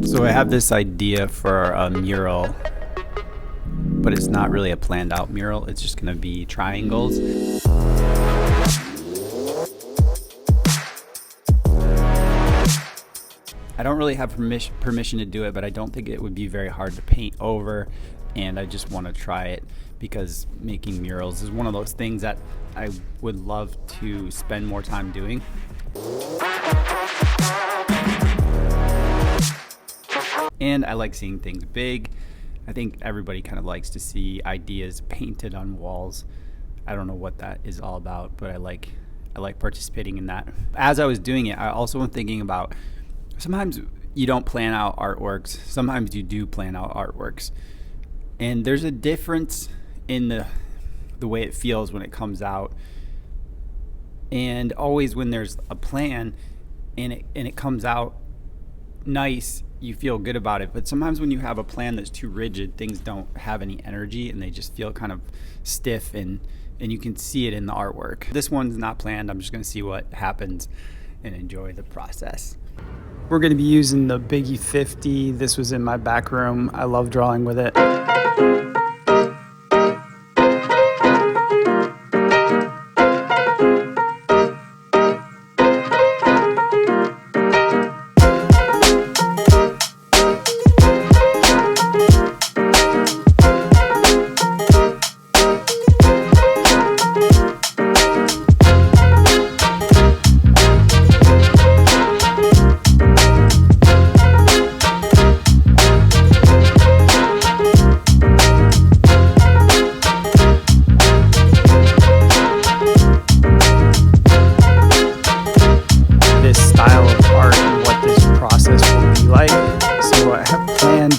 So I have this idea for a mural, but it's not really a planned out mural. It's just gonna be triangles. I don't really have permission to do it, but I don't think it would be very hard to paint over, and I just want to try it because making murals is one of those things that I would love to spend more time doing. And I like seeing things big. I think everybody kind of likes to see ideas painted on walls. I don't know what that is all about, but I like participating in that. As I was doing it, I also was thinking about sometimes you don't plan out artworks. Sometimes you do plan out artworks. And there's a difference in the way it feels when it comes out. And always when there's a plan and it comes out nice, you feel good about it. But sometimes when you have a plan that's too rigid, things don't have any energy and they just feel kind of stiff, and you can see it in the artwork. This one's not planned. I'm just going to see what happens and enjoy the process. We're going to be using the Biggie 50. This was in my back room. I love drawing with it.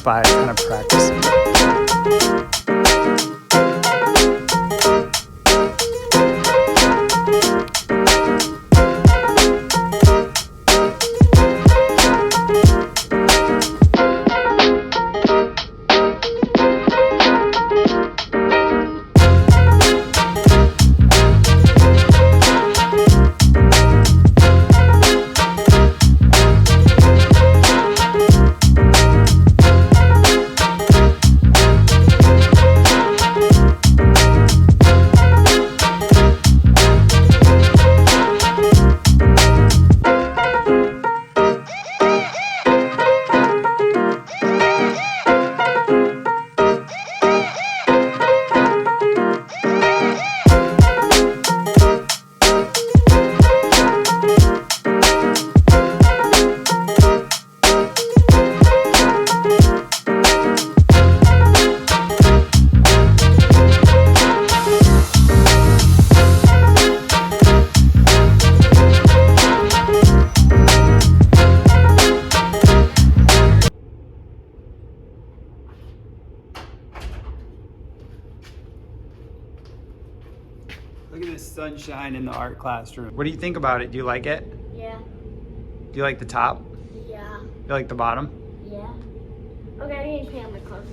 By kind of practicing. Look at this sunshine in the art classroom. What do you think about it? Do you like it? Yeah. Do you like the top? Yeah. You like the bottom? Yeah. Okay, I need to paint on my clothes.